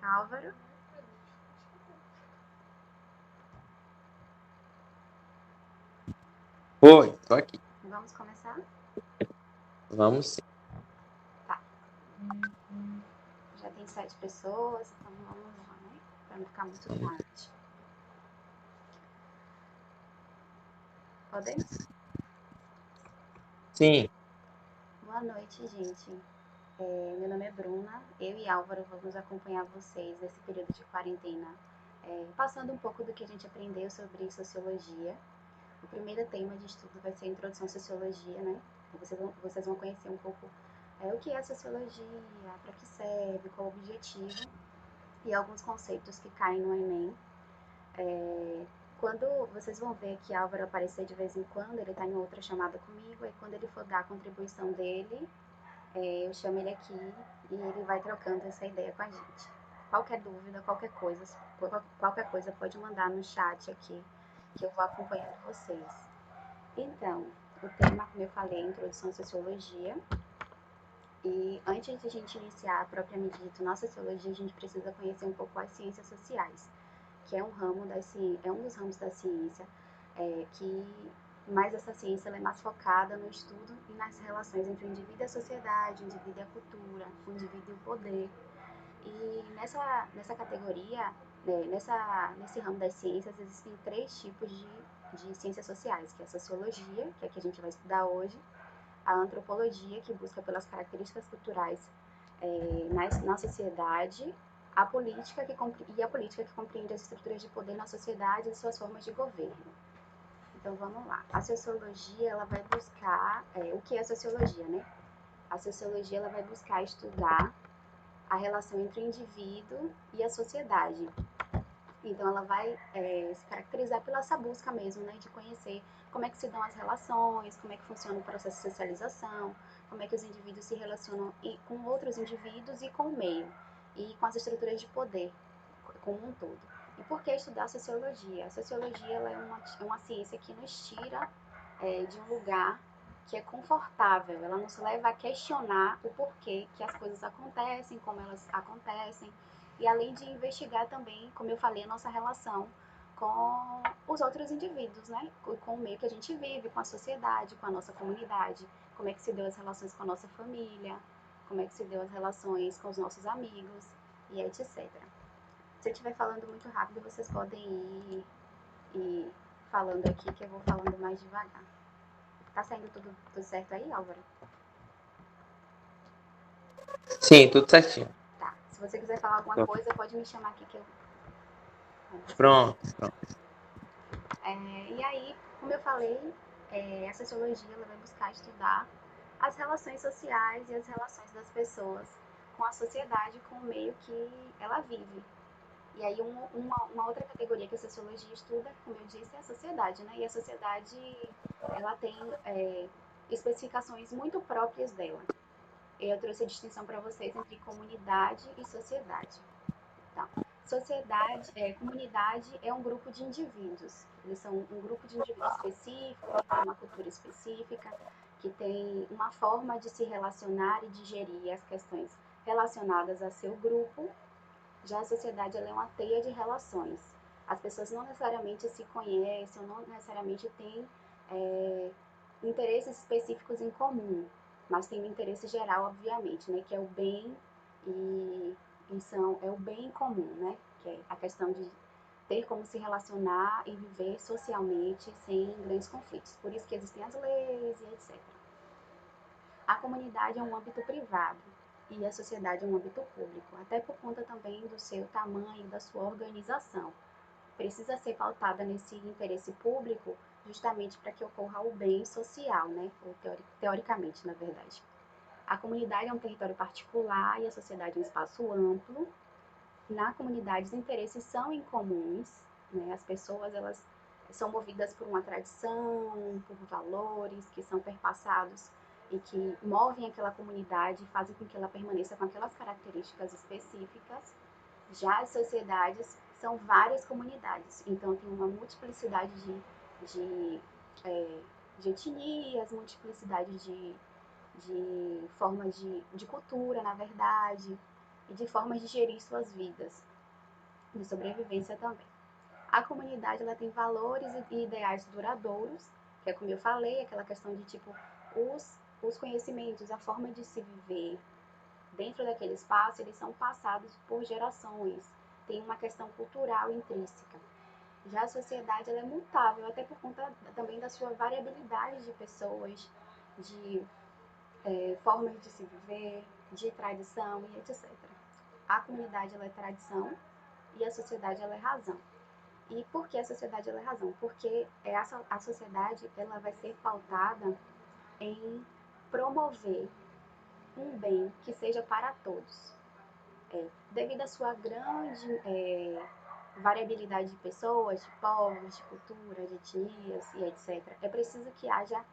Álvaro? Oi, tô aqui. Vamos começar? Vamos sim. Tá. Já tem 7 pessoas, então vamos lá, né? Pra não ficar muito tarde. Podemos? Sim, Boa noite, gente. Meu nome é Bruna. Eu e Álvaro vamos acompanhar vocês nesse período de quarentena, passando um pouco do que a gente aprendeu sobre sociologia. O primeiro tema de estudo vai ser a introdução à sociologia, né? Vocês vão conhecer um pouco o que é a sociologia, para que serve, qual o objetivo e alguns conceitos que caem no Enem. Quando vocês vão ver que Álvaro aparecer de vez em quando, ele está em outra chamada comigo, e quando ele for dar a contribuição dele, eu chamo ele aqui e ele vai trocando essa ideia com a gente. Qualquer dúvida, qualquer coisa pode mandar no chat aqui, que eu vou acompanhando vocês. Então, o tema, como eu falei, é Introdução à Sociologia. E antes de a gente iniciar propriamente dito na sociologia, a gente precisa conhecer um pouco as ciências sociais, que é um dos ramos da ciência que mas essa ciência ela é mais focada no estudo e nas relações entre o indivíduo e a sociedade, o indivíduo e a cultura, o indivíduo e o poder. E nessa categoria, nesse ramo das ciências, existem 3 tipos de ciências sociais, que é a sociologia, que é a que a gente vai estudar hoje, a antropologia, que busca pelas características culturais na sociedade, a política que compreende as estruturas de poder na sociedade e suas formas de governo. Então vamos lá. A sociologia ela vai buscar o que é a sociologia, né? A sociologia ela vai buscar estudar a relação entre o indivíduo e a sociedade. Então ela vai se caracterizar pela essa busca mesmo, né, de conhecer como é que se dão as relações, como é que funciona o processo de socialização, como é que os indivíduos se relacionam com outros indivíduos e com o meio, e com as estruturas de poder como um todo. E por que estudar a sociologia? A sociologia ela é uma ciência que nos tira de um lugar que é confortável, ela nos leva a questionar o porquê que as coisas acontecem, como elas acontecem, e além de investigar também, como eu falei, a nossa relação com os outros indivíduos, né? Com o meio que a gente vive, com a sociedade, com a nossa comunidade, como é que se deu as relações com a nossa família, como é que se deu as relações com os nossos amigos e etc. Se eu estiver falando muito rápido, vocês podem ir falando aqui, que eu vou falando mais devagar. Tá saindo tudo certo aí, Álvaro? sim, tudo certinho. Tá. Se você quiser falar alguma coisa, pode me chamar aqui que eu. Pronto. E aí, como eu falei, a sociologia ela vai buscar estudar as relações sociais e as relações das pessoas com a sociedade, com o meio que ela vive. E aí, uma outra categoria que a sociologia estuda, como eu disse, é a sociedade, né? E a sociedade, ela tem especificações muito próprias dela. Eu trouxe a distinção para vocês entre comunidade e sociedade. Então, comunidade é um grupo de indivíduos. Eles são um grupo de indivíduos específico, que tem uma cultura específica, que tem uma forma de se relacionar e de gerir as questões relacionadas a seu grupo. Já a sociedade ela é uma teia de relações. As pessoas não necessariamente se conhecem, não necessariamente têm interesses específicos em comum, mas tem um interesse geral, obviamente, né, que é o bem e é o bem comum, né, que é a questão de ter como se relacionar e viver socialmente sem grandes conflitos. Por isso que existem as leis e etc. A comunidade é um âmbito privado e a sociedade é um âmbito público, até por conta também do seu tamanho e da sua organização. Precisa ser pautada nesse interesse público justamente para que ocorra o bem social, né? Ou teoricamente, na verdade. A comunidade é um território particular e a sociedade é um espaço amplo. Na comunidade, os interesses são incomuns, né? As pessoas elas são movidas por uma tradição, por valores que são perpassados e que movem aquela comunidade e fazem com que ela permaneça com aquelas características específicas. Já as sociedades são várias comunidades, então tem uma multiplicidade de, é, de etnias, multiplicidade de formas de cultura, na verdade, e de formas de gerir suas vidas, de sobrevivência também. A comunidade ela tem valores e ideais duradouros, que é como eu falei, aquela questão de tipo os conhecimentos, a forma de se viver dentro daquele espaço, eles são passados por gerações. Tem uma questão cultural intrínseca. Já a sociedade ela é mutável, até por conta também da sua variabilidade de pessoas, de formas de se viver, de tradição e etc. A comunidade ela é tradição e a sociedade ela é razão. E por que a sociedade ela é razão? Porque a sociedade ela vai ser pautada em promover um bem que seja para todos. Devido à sua grande variabilidade de pessoas, de povos, de cultura, de etnias e etc., é preciso que haja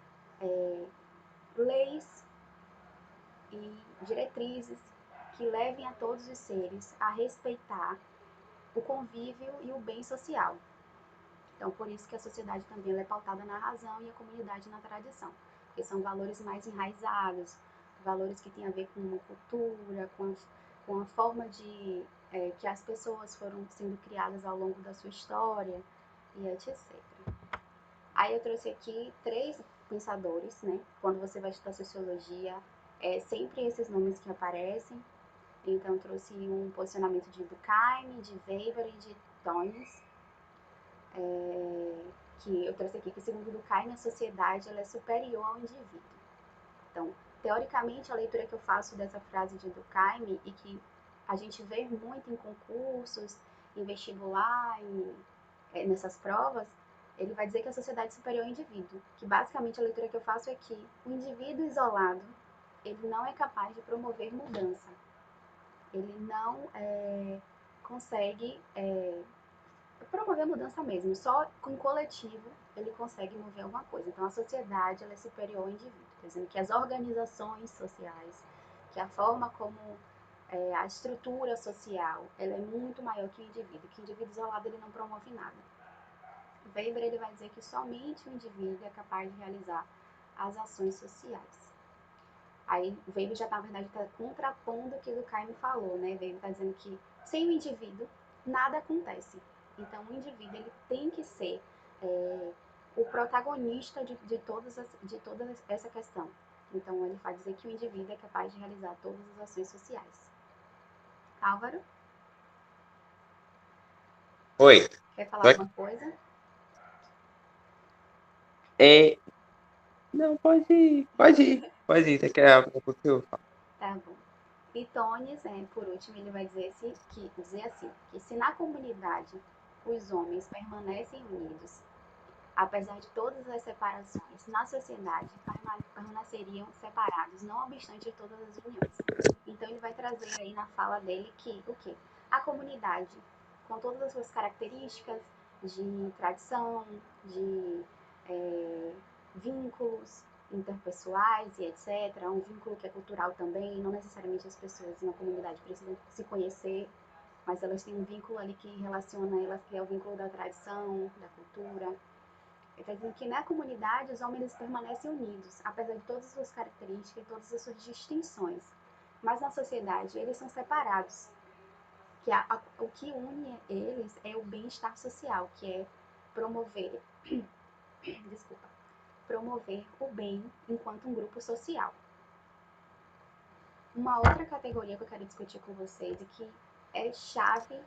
leis e diretrizes que levem a todos os seres a respeitar o convívio e o bem social. Então, por isso que a sociedade também é pautada na razão e a comunidade na tradição, porque são valores mais enraizados, valores que têm a ver com uma cultura, com a forma de que as pessoas foram sendo criadas ao longo da sua história e etc. Aí eu trouxe aqui 3 pensadores, né? Quando você vai estudar sociologia, é sempre esses nomes que aparecem. Então, trouxe um posicionamento de Durkheim, de Weber e de Tönnies, que eu trouxe aqui, que segundo Durkheim, a sociedade ela é superior ao indivíduo. Então, teoricamente, a leitura que eu faço dessa frase de Durkheim, e que a gente vê muito em concursos, em vestibular, nessas provas, ele vai dizer que a sociedade é superior ao indivíduo. Que basicamente a leitura que eu faço é que o indivíduo isolado, ele não é capaz de promover mudança. Ele não consegue promover mudança mesmo. Só com coletivo ele consegue mover alguma coisa. Então a sociedade ela é superior ao indivíduo, dizendo que as organizações sociais, que a forma como a estrutura social, ela é muito maior que o indivíduo. Que o indivíduo isolado ele não promove nada. Weber ele vai dizer que somente o indivíduo é capaz de realizar as ações sociais. Aí Weber já, na verdade, está contrapondo o que o Durkheim falou, né? Weber está dizendo que sem o indivíduo, nada acontece. Então, o indivíduo ele tem que ser o protagonista de toda essa questão. Então, ele vai dizer que o indivíduo é capaz de realizar todas as ações sociais. Álvaro? Oi. Quer falar Tô aqui. alguma coisa? É... Não, pode ir. Pode ir. Pode ir. Você quer algo que eu falo? Tá bom. E Tônis, por último, ele vai dizer assim, que se na comunidade os homens permanecem unidos, apesar de todas as separações, na sociedade permaneceriam separados, não obstante todas as uniões. Então ele vai trazer aí na fala dele que o quê? A comunidade, com todas as suas características de tradição, de vínculos interpessoais e etc., um vínculo que é cultural também, não necessariamente as pessoas em uma comunidade precisam se conhecer, mas elas têm um vínculo ali que relaciona elas, que é o vínculo da tradição, da cultura. Ele está dizendo que na comunidade os homens permanecem unidos, apesar de todas as suas características e todas as suas distinções. Mas na sociedade eles são separados. Que o que une eles é o bem-estar social, que é promover, promover o bem enquanto um grupo social. Uma outra categoria que eu quero discutir com vocês e que é chave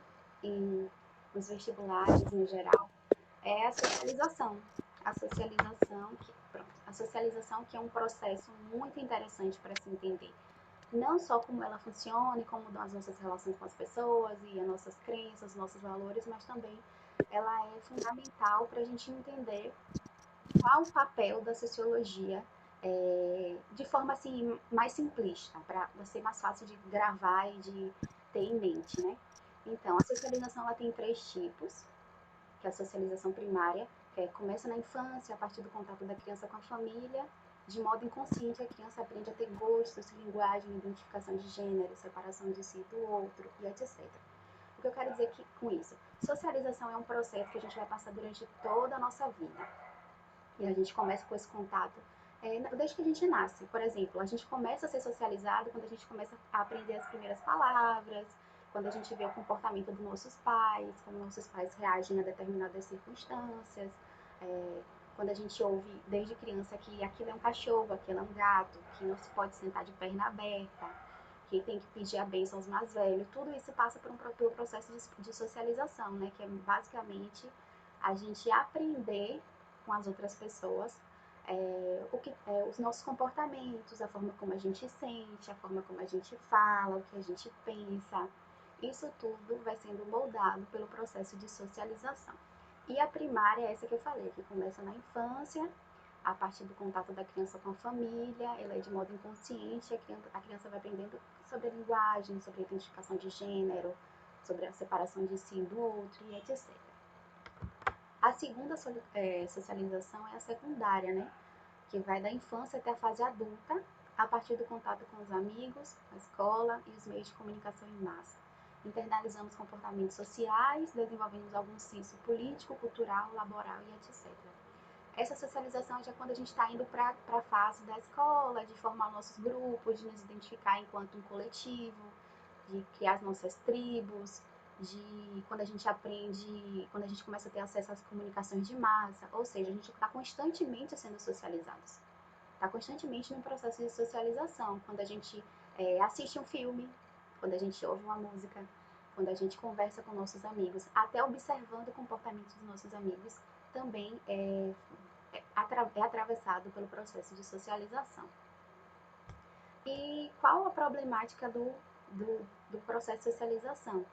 nos vestibulares no geral é a socialização. A socialização que é um processo muito interessante para se entender. Não só como ela funciona e como as nossas relações com as pessoas e as nossas crenças, os nossos valores, mas também ela é fundamental para a gente entender qual o papel da sociologia de forma assim mais simplista, para ser mais fácil de gravar e de ter em mente, né? Então, a socialização ela tem 3 tipos, que é a socialização primária, que começa na infância, a partir do contato da criança com a família, de modo inconsciente a criança aprende a ter gostos, linguagem, identificação de gênero, separação de si do outro e etc. O que eu quero dizer com isso? Socialização é um processo que a gente vai passar durante toda a nossa vida. E a gente começa com esse contato desde que a gente nasce. Por exemplo, a gente começa a ser socializado quando a gente começa a aprender as primeiras palavras, quando a gente vê o comportamento dos nossos pais, como nossos pais reagem a determinadas circunstâncias, é, quando a gente ouve desde criança que aquilo é um cachorro, aquilo é um gato, que não se pode sentar de perna aberta, que tem que pedir a bênção aos mais velhos, tudo isso passa pelo processo de socialização, né? Que é basicamente a gente aprender com as outras pessoas os nossos comportamentos, a forma como a gente sente, a forma como a gente fala, o que a gente pensa. Isso tudo vai sendo moldado pelo processo de socialização. E a primária é essa que eu falei, que começa na infância, a partir do contato da criança com a família, ela é de modo inconsciente, a criança vai aprendendo sobre a linguagem, sobre a identificação de gênero, sobre a separação de si e do outro, e etc. A segunda socialização é a secundária, né? Que vai da infância até a fase adulta, a partir do contato com os amigos, a escola e os meios de comunicação em massa. Internalizamos comportamentos sociais, desenvolvemos algum senso político, cultural, laboral e etc. Essa socialização é já quando a gente está indo para a fase da escola, de formar nossos grupos, de nos identificar enquanto um coletivo, de criar as nossas tribos, de quando a gente aprende, quando a gente começa a ter acesso às comunicações de massa, ou seja, a gente está constantemente sendo socializados, está constantemente num processo de socialização, quando a gente assiste um filme, quando a gente ouve uma música, quando a gente conversa com nossos amigos, até observando o comportamento dos nossos amigos, também é atravessado pelo processo de socialização. E qual a problemática do processo de socialização?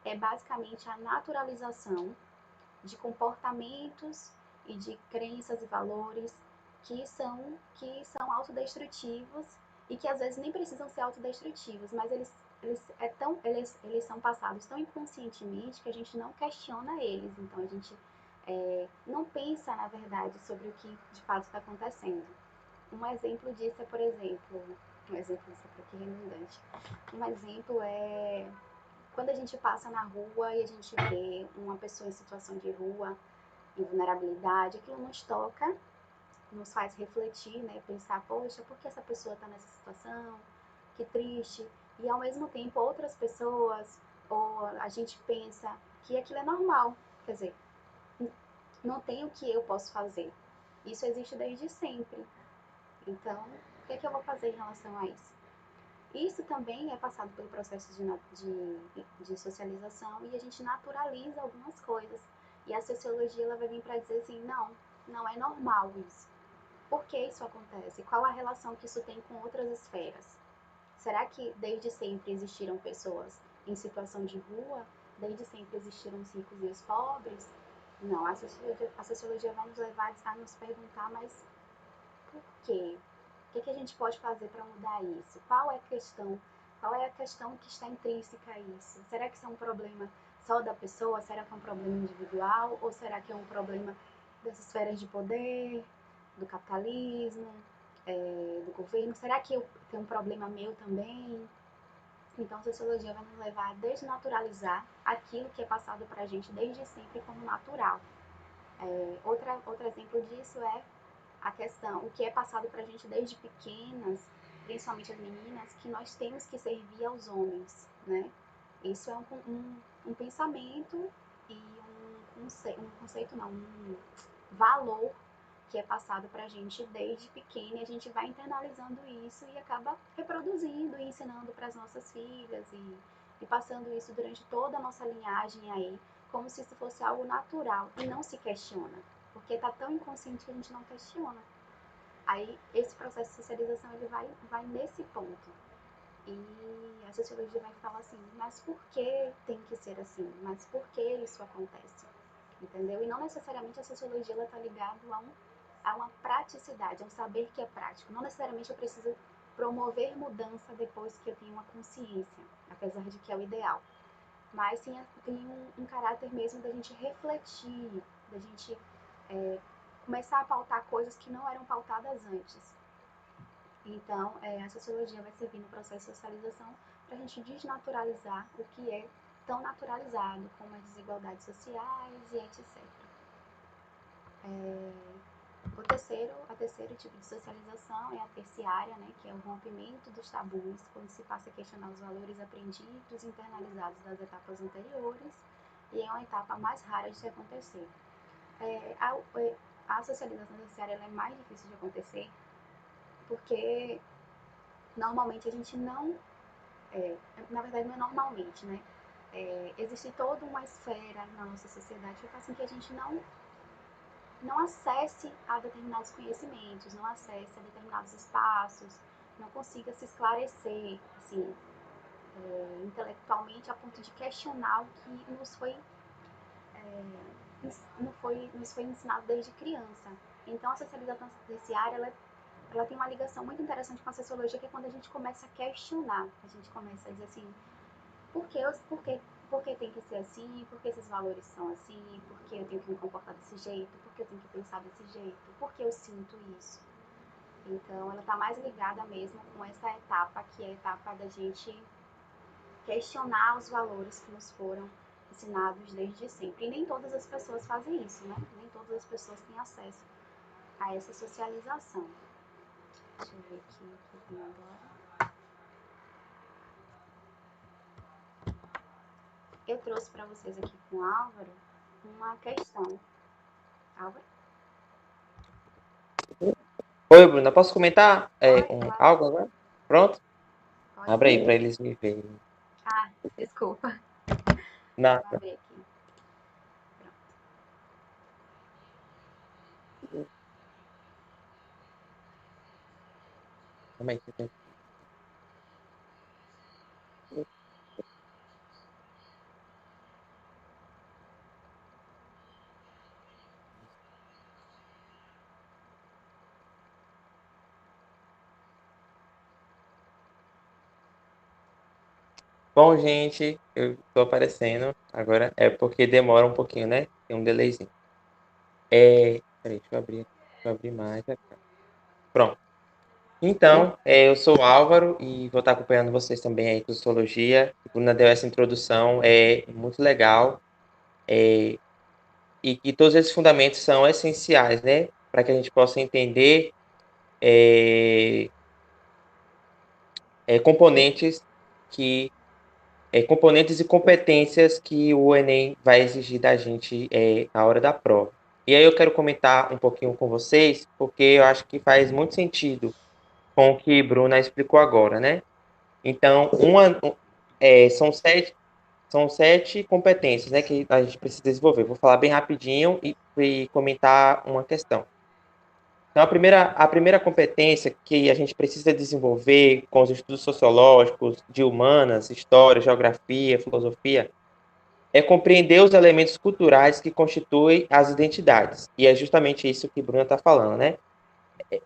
É basicamente a naturalização de comportamentos e de crenças e valores que são autodestrutivos e que às vezes nem precisam ser autodestrutivos, mas eles são passados tão inconscientemente que a gente não questiona eles, então a gente não pensa, na verdade, sobre o que de fato está acontecendo. Um exemplo disso é, por exemplo, um exemplo disso é aqui redundante. Um exemplo é quando a gente passa na rua e a gente vê uma pessoa em situação de rua, em vulnerabilidade, aquilo nos toca, nos faz refletir, né? Pensar, poxa, por que essa pessoa está nessa situação? Que triste. E ao mesmo tempo, outras pessoas, ou a gente pensa que aquilo é normal. Quer dizer, não tem o que eu posso fazer. Isso existe desde sempre. Então, o que é que eu vou fazer em relação a isso? Isso também é passado pelo processo de socialização e a gente naturaliza algumas coisas. E a sociologia ela vai vir para dizer assim, não, não é normal isso. Por que isso acontece? Qual a relação que isso tem com outras esferas? Será que desde sempre existiram pessoas em situação de rua? Desde sempre existiram os ricos e os pobres? Não, a sociologia vai nos levar a nos perguntar, mas por quê? O que a gente pode fazer para mudar isso? Qual é a questão? Qual é a questão que está intrínseca a isso? Será que isso é um problema só da pessoa? Será que é um problema individual? Ou será que é um problema das esferas de poder, do capitalismo, do governo? Será que eu tenho um problema meu também? Então, a sociologia vai nos levar a desnaturalizar aquilo que é passado para a gente desde sempre como natural. Outro exemplo disso é a questão, o que é passado para a gente desde pequenas, principalmente as meninas, que nós temos que servir aos homens, né? Isso é um pensamento e um conceito não, um valor que é passado para a gente desde pequena e a gente vai internalizando isso e acaba reproduzindo e ensinando para as nossas filhas e passando isso durante toda a nossa linhagem aí, como se isso fosse algo natural e não se questiona, porque está tão inconsciente que a gente não questiona. Aí esse processo de socialização ele vai nesse ponto. E a sociologia vai falar assim, mas por que tem que ser assim? Mas por que isso acontece? Entendeu? E não necessariamente a sociologia está ligada a uma praticidade, a um saber que é prático. Não necessariamente eu preciso promover mudança depois que eu tenho uma consciência, apesar de que é o ideal. Mas sim, tem um caráter mesmo da gente refletir, da gente começar a pautar coisas que não eram pautadas antes. Então, a sociologia vai servir no processo de socialização para a gente desnaturalizar o que é tão naturalizado, como as desigualdades sociais e etc. A terceiro tipo de socialização é a terciária, né, que é o rompimento dos tabus, quando se passa a questionar os valores aprendidos e internalizados das etapas anteriores, e é uma etapa mais rara de se acontecer. É, a socialização terciária ela é mais difícil de acontecer porque normalmente a gente não, na verdade não é normalmente, né? Existe toda uma esfera na nossa sociedade que faz com que a gente não acesse a determinados conhecimentos, não acesse a determinados espaços, não consiga se esclarecer, assim, intelectualmente a ponto de questionar o que nos foi ensinado desde criança. Então, a socialização terciária, ela tem uma ligação muito interessante com a sociologia, que é quando a gente começa a questionar, a gente começa a dizer assim, por que, por que, por que tem que ser assim, por que esses valores são assim, por que eu tenho que me comportar desse jeito, por que eu tenho que pensar desse jeito, por que eu sinto isso. Então, ela está mais ligada mesmo com essa etapa, que é a etapa da gente questionar os valores que nos foram ensinados desde sempre. E nem todas as pessoas fazem isso, né? Nem todas as pessoas têm acesso a essa socialização. Deixa eu ver aqui o que tem agora. Eu trouxe para vocês aqui com o Álvaro uma questão. Álvaro? Oi, Bruna, posso comentar Pode, claro. algo agora? Pronto? Pode Abre aí sim. para eles me verem. Ah, desculpa. Na, Vou abrir aqui. Pronto. Calma aí, Bom, gente, eu estou aparecendo agora. É porque demora um pouquinho, né? Tem um delayzinho. Peraí, deixa eu abrir aqui. Deixa eu abrir mais. Pronto. Então, eu sou o Álvaro e vou estar acompanhando vocês também aí com Sociologia. A Bruna deu essa introdução, é muito legal. E que todos esses fundamentos são essenciais, né? Para que a gente possa entender é, componentes que componentes e competências que o Enem vai exigir da gente na hora da prova. E aí eu quero comentar um pouquinho com vocês, porque eu acho que faz muito sentido com o que Bruna explicou agora, né? Então, são sete competências, né, que a gente precisa desenvolver. Vou falar bem rapidinho e comentar uma questão. Então, a primeira competência que a gente precisa desenvolver com os estudos sociológicos, de humanas, história, geografia, filosofia, é compreender os elementos culturais que constituem as identidades. E é justamente isso que Bruna está falando, né?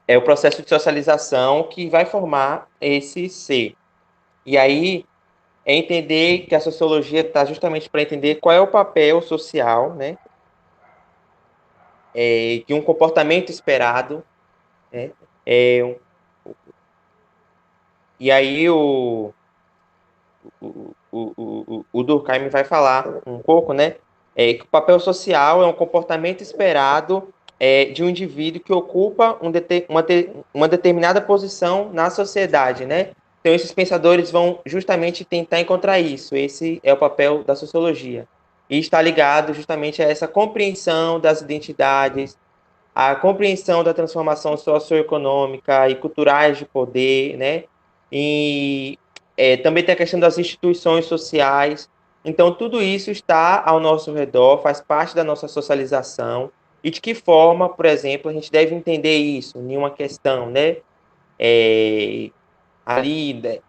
É o processo de socialização que vai formar esse ser. E aí é entender que a sociologia está justamente para entender qual é o papel social, né, de um comportamento esperado, né? É, um- e aí o Durkheim vai falar um pouco, né? Que o papel social é um comportamento esperado de um indivíduo que ocupa uma determinada posição na sociedade, né? Então, esses pensadores vão justamente tentar encontrar isso. Esse é o papel da sociologia. E está ligado justamente a essa compreensão das identidades, a compreensão da transformação socioeconômica e culturais de poder, né? E também tem a questão das instituições sociais. Então, tudo isso está ao nosso redor, faz parte da nossa socialização. E de que forma, por exemplo, a gente deve entender isso em uma questão, né? É, ali, né,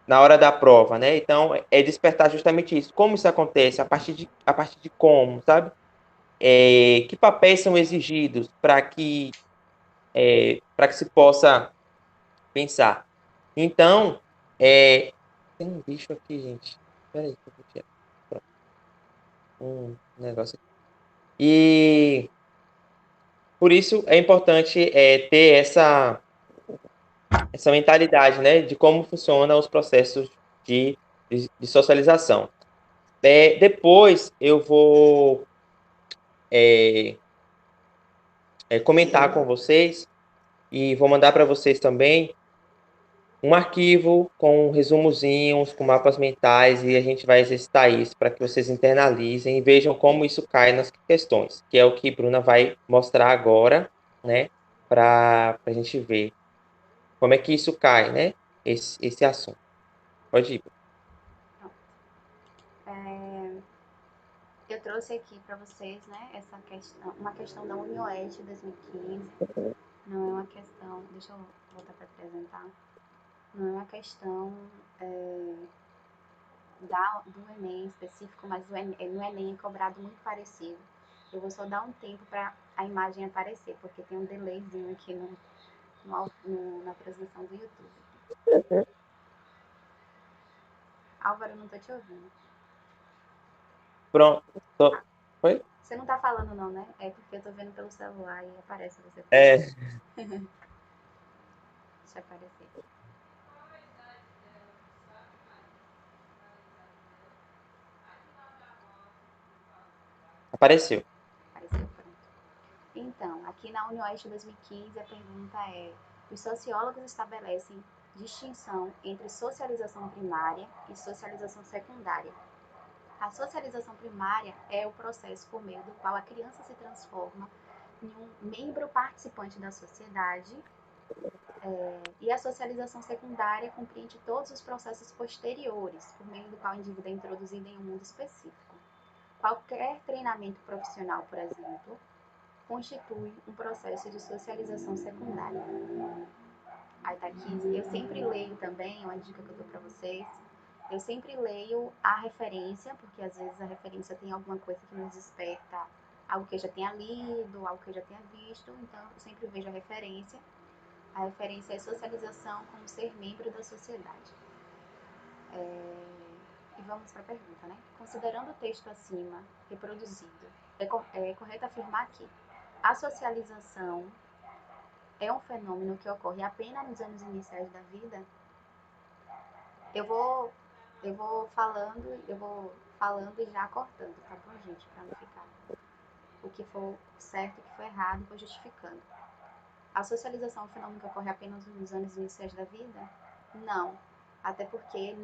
na hora da prova, né? Então, é despertar justamente isso. Como isso acontece? A partir de como, sabe? Que papéis são exigidos para que se possa pensar. Então, tem um bicho aqui, gente. Peraí, que eu vou tirar. Pronto, um negócio aqui. E por isso é importante ter essa mentalidade, né, de como funcionam os processos de socialização. Depois eu vou é, comentar com vocês e vou mandar para vocês também um arquivo com resumozinhos, com mapas mentais, e a gente vai exercitar isso para que vocês internalizem e vejam como isso cai nas questões, que é o que Bruna vai mostrar agora, né? Para a gente ver como é que isso cai, né? Esse assunto. Pode ir. Pronto. É, eu trouxe aqui para vocês, né, essa questão, uma questão da UniOeste 2015. Não é uma questão, deixa eu voltar para apresentar. Não é uma questão é, do Enem específico, mas no Enem é cobrado muito parecido. Eu vou só dar um tempo para a imagem aparecer, porque tem um delayzinho aqui na transmissão do YouTube. Álvaro, não tô te ouvindo. Pronto. Foi? Você não tá falando não, né? É porque eu tô vendo pelo celular e aparece você falando. É, Deixa aparecer. apareceu. Apareceu, pronto. Então, aqui na UniOeste 2015, a pergunta é: os sociólogos estabelecem distinção entre socialização primária e socialização secundária. A socialização primária é o processo por meio do qual a criança se transforma em um membro participante da sociedade, e a socialização secundária compreende todos os processos posteriores, por meio do qual o indivíduo é introduzido em um mundo específico. Qualquer treinamento profissional, por exemplo, constitui um processo de socialização secundária. Aí tá aqui, eu sempre leio também, uma dica que eu dou para vocês, eu sempre leio a referência, porque às vezes a referência tem alguma coisa que nos desperta algo que eu já tenha lido, algo que eu já tenha visto, então eu sempre vejo a referência. A referência é socialização como ser membro da sociedade. E vamos para a pergunta, né? Considerando o texto acima reproduzido, é correto afirmar que a socialização é um fenômeno que ocorre apenas nos anos iniciais da vida? Eu vou, eu vou falando e já cortando, tá bom, gente? Para não ficar o que for certo e o que for errado, vou justificando. A socialização é um fenômeno que ocorre apenas nos anos iniciais da vida? Não. Até porque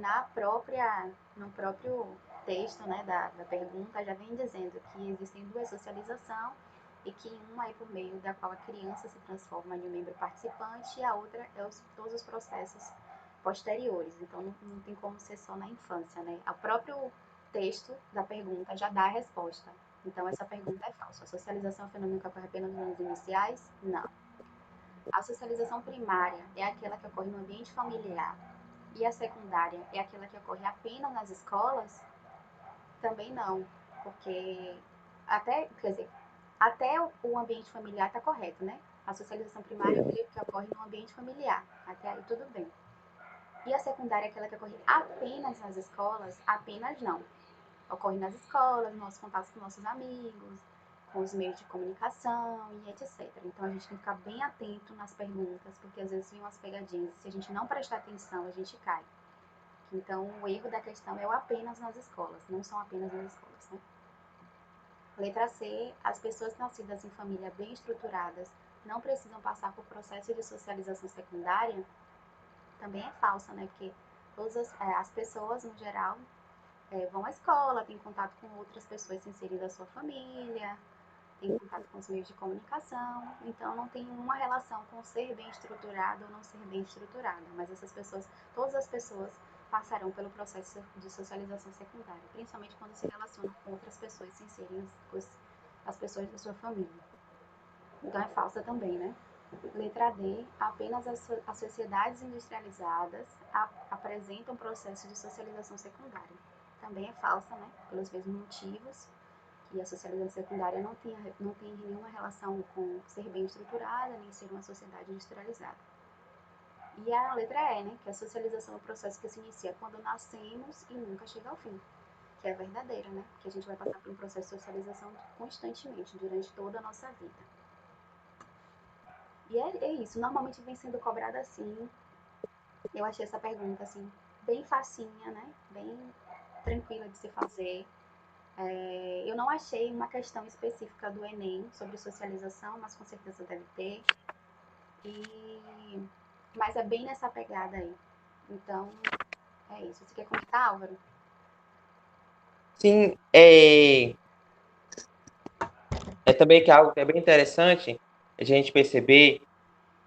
no próprio texto, né, da pergunta já vem dizendo que existem duas socializações e que uma é por meio da qual a criança se transforma em um membro participante e a outra é todos os processos posteriores. Então não tem como ser só na infância, né? O próprio texto da pergunta já dá a resposta. Então essa pergunta é falsa. A socialização é um fenômeno que ocorre apenas nos anos iniciais? Não. A socialização primária é aquela que ocorre no ambiente familiar e a secundária é aquela que ocorre apenas nas escolas? Também não, porque quer dizer, até o ambiente familiar está correto, né? A socialização primária é aquela que ocorre no ambiente familiar, até aí tudo bem. E a secundária é aquela que ocorre apenas nas escolas? Apenas não. Ocorre nas escolas, nossos contatos com nossos amigos, com os meios de comunicação e etc. Então a gente tem que ficar bem atento nas perguntas, porque às vezes vem umas pegadinhas. Se a gente não prestar atenção, a gente cai. Então o erro da questão é o apenas nas escolas, não são apenas nas escolas, né? Letra C. As pessoas nascidas em famílias bem estruturadas não precisam passar por processo de socialização secundária? Também é falsa, né? Porque todas as pessoas, no geral, vão à escola, têm contato com outras pessoas sem serem da sua família, têm contato com os meios de comunicação, então não tem uma relação com ser bem estruturado ou não ser bem estruturado, mas todas as pessoas passarão pelo processo de socialização secundária, principalmente quando se relacionam com outras pessoas sem serem as pessoas da sua família. Então é falsa também, né? Letra D. Apenas as sociedades industrializadas apresentam processo de socialização secundária. Também é falsa, né? Pelos mesmos motivos, que a socialização secundária não tem nenhuma relação com ser bem estruturada, nem ser uma sociedade industrializada. E a letra E, né? Que a socialização é um processo que se inicia quando nascemos e nunca chega ao fim. Que é verdadeira, né? Que a gente vai passar por um processo de socialização constantemente, durante toda a nossa vida. E é isso, normalmente vem sendo cobrado assim. Eu achei essa pergunta assim bem facinha, né? Bem tranquila de se fazer. Eu não achei uma questão específica do Enem sobre socialização, mas com certeza deve ter. E... Mas é bem nessa pegada aí. Então, é isso. Você quer comentar, Álvaro? Sim, é também que algo que é bem interessante a gente perceber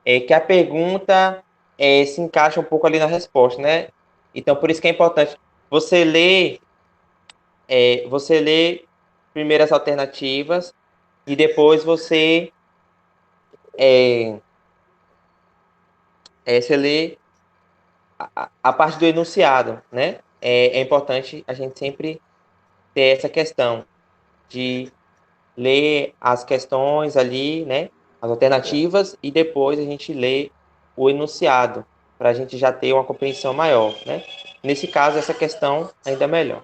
que a pergunta se encaixa um pouco ali na resposta, né? Então, por isso que é importante você ler, você lê primeiro as alternativas e depois é, você lê a parte do enunciado, né? É importante a gente sempre ter essa questão de ler as questões ali, né? As alternativas e depois a gente lê o enunciado para a gente já ter uma compreensão maior, né? Nesse caso, essa questão ainda é melhor.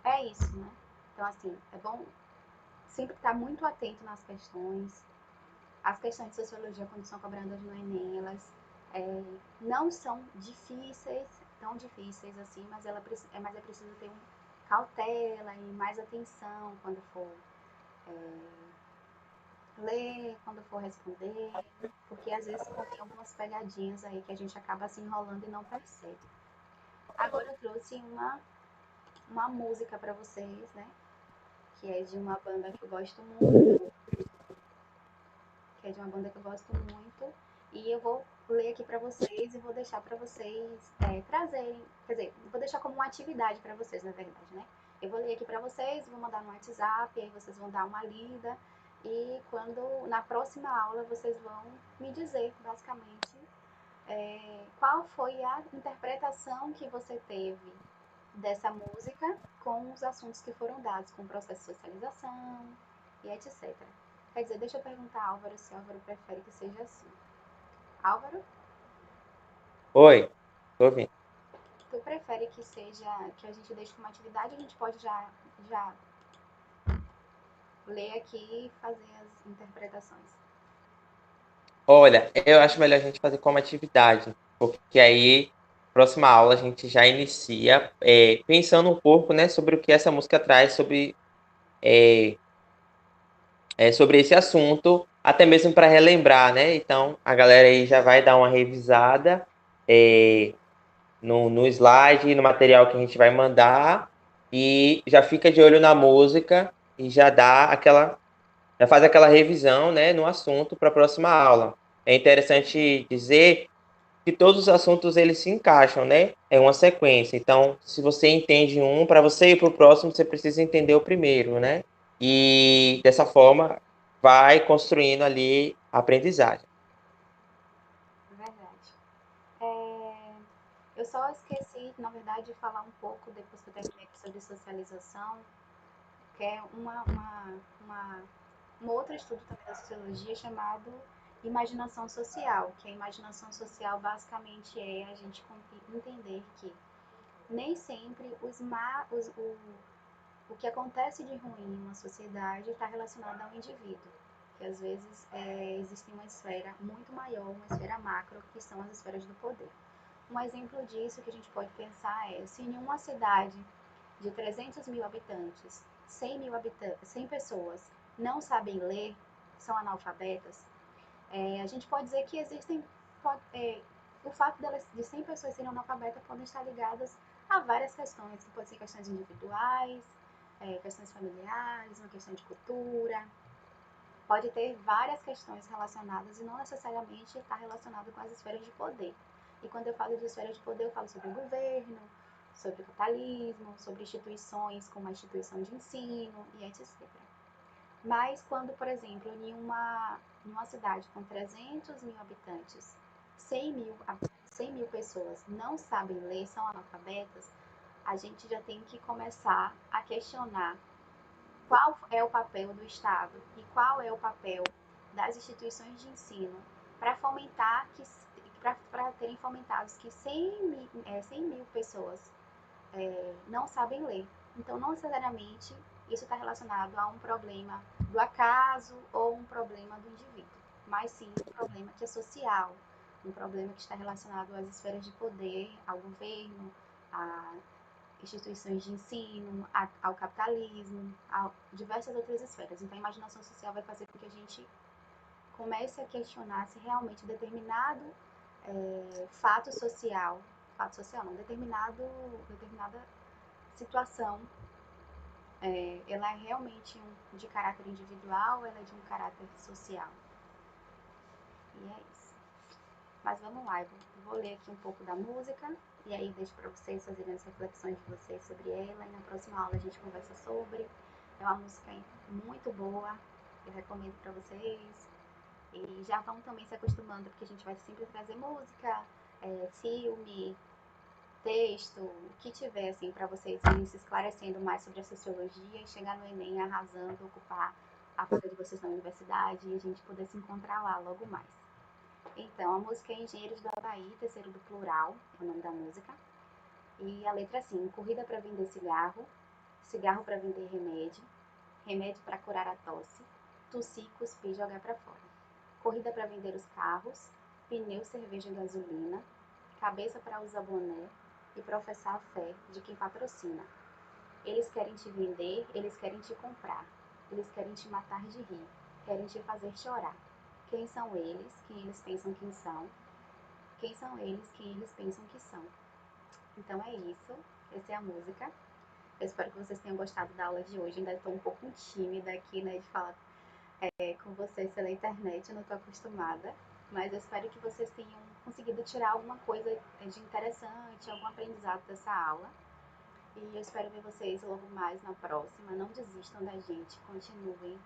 É isso, né? Então, assim, é bom sempre estar muito atento nas questões. As questões de sociologia, quando são cobradas no Enem, elas não são difíceis, tão difíceis assim, mas é preciso ter cautela e mais atenção quando for ler, quando for responder, porque às vezes contém algumas pegadinhas aí que a gente acaba se enrolando e não percebe. Agora eu trouxe uma música para vocês, né? Que é de uma banda que eu gosto muito, que é de uma banda que eu gosto muito, e eu vou ler aqui para vocês e vou deixar para vocês trazerem, quer dizer, vou deixar como uma atividade para vocês, na verdade, né? Eu vou ler aqui para vocês, vou mandar no WhatsApp, aí vocês vão dar uma lida e quando na próxima aula vocês vão me dizer, basicamente, qual foi a interpretação que você teve dessa música com os assuntos que foram dados, com o processo de socialização e etc. Quer dizer, deixa eu perguntar a Álvaro se Álvaro prefere que seja assim. Álvaro, Oi, tô ouvindo. tu prefere que seja, que a gente deixe como atividade, a gente pode já ler aqui e fazer as interpretações. Olha, eu acho melhor a gente fazer como atividade, porque aí, próxima aula, a gente já inicia pensando um pouco, né, sobre o que essa música traz é, sobre esse assunto, até mesmo para relembrar, né? Então, a galera aí já vai dar uma revisada é, no slide, no material que a gente vai mandar, e já fica de olho na música e já faz aquela revisão, né, no assunto para a próxima aula. É interessante dizer que todos os assuntos eles se encaixam, né? É uma sequência. Então, se você entende um, para você ir para o próximo, você precisa entender o primeiro, né? E dessa forma vai construindo ali a aprendizagem. Verdade. É, eu só esqueci, na verdade, de falar um pouco, depois que eu terminei sobre socialização, que é uma, um outro estudo também da sociologia chamado imaginação social, que a imaginação social basicamente é a gente entender que nem sempre o que acontece de ruim em uma sociedade está relacionado ao indivíduo, que às vezes existe uma esfera muito maior, uma esfera macro, que são as esferas do poder. Um exemplo disso que a gente pode pensar é se em uma cidade de 300 mil habitantes, 100 pessoas não sabem ler, são analfabetas, a gente pode dizer que existem. O fato de 100 pessoas serem analfabetas podem estar ligadas a várias questões, que podem ser questões individuais, questões familiares, uma questão de cultura. Pode ter várias questões relacionadas e não necessariamente estar relacionado com as esferas de poder. E quando eu falo de esferas de poder, eu falo sobre o governo, sobre o capitalismo, sobre instituições como a instituição de ensino e etc. Mas quando, por exemplo, em uma cidade com 300 mil habitantes, 100 mil pessoas não sabem ler, são analfabetas, a gente já tem que começar a questionar qual é o papel do Estado e qual é o papel das instituições de ensino para fomentar para terem fomentados que 100 mil pessoas não sabem ler. Então, não necessariamente isso está relacionado a um problema do acaso ou um problema do indivíduo, mas sim um problema que é social, um problema que está relacionado às esferas de poder, ao governo, a instituições de ensino, ao capitalismo, a diversas outras esferas. Então, a imaginação social vai fazer com que a gente comece a questionar se realmente determinado fato social não, determinada situação, ela é realmente de caráter individual, ela é de um caráter social. E é isso. Mas vamos lá, eu vou ler aqui um pouco da música e aí deixo para vocês fazerem as reflexões de vocês sobre ela e na próxima aula a gente conversa sobre. É uma música muito boa, eu recomendo para vocês. E já vão também se acostumando, porque a gente vai sempre trazer música, filme, texto, o que tiver, assim, para vocês irem se esclarecendo mais sobre a sociologia e chegar no Enem arrasando, ocupar a vaga de vocês na universidade e a gente poder se encontrar lá logo mais. Então, a música é Engenheiros do Havaí, terceiro do plural, é o nome da música. E a letra é assim: corrida para vender cigarro, cigarro para vender remédio, remédio para curar a tosse, tossir, cuspir e jogar para fora. Corrida para vender os carros, pneu, cerveja e gasolina, cabeça para usar boné e professar a fé de quem patrocina. Eles querem te vender, eles querem te comprar, eles querem te matar de rir, querem te fazer chorar. Quem são eles, quem eles pensam que são? Quem são eles, quem eles pensam que são? Então é isso, essa é a música. Eu espero que vocês tenham gostado da aula de hoje. Ainda estou um pouco tímida aqui, né, de falar com vocês pela internet, eu não estou acostumada. Mas eu espero que vocês tenham conseguido tirar alguma coisa de interessante, algum aprendizado dessa aula. E eu espero ver vocês logo mais na próxima. Não desistam da gente, continuem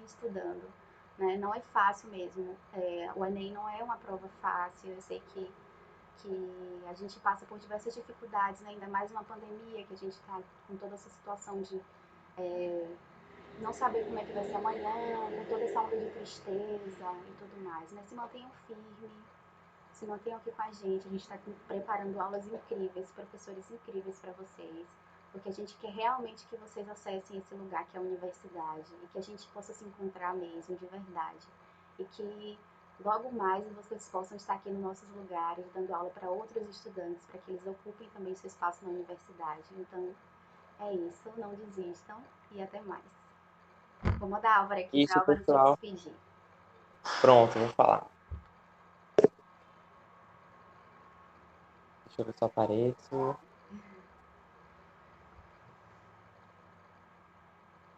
estudando. Né? Não é fácil mesmo. O Enem não é uma prova fácil. Eu sei que a gente passa por diversas dificuldades, né? Ainda mais uma pandemia, que a gente está com toda essa situação de não saber como é que vai ser amanhã, com toda essa onda de tristeza e tudo mais. Mas se mantenham firmes, se mantenham aqui com a gente está preparando aulas incríveis, professores incríveis para vocês, porque a gente quer realmente que vocês acessem esse lugar que é a universidade e que a gente possa se encontrar mesmo, de verdade. E que logo mais vocês possam estar aqui nos nossos lugares, dando aula para outros estudantes, para que eles ocupem também seu espaço na universidade. Então, é isso, não desistam e até mais. Vou mandar a Álvaro aqui para a Isso, Álvaro se pessoal. despedir. Pronto, vou falar. Deixa eu ver se eu apareço.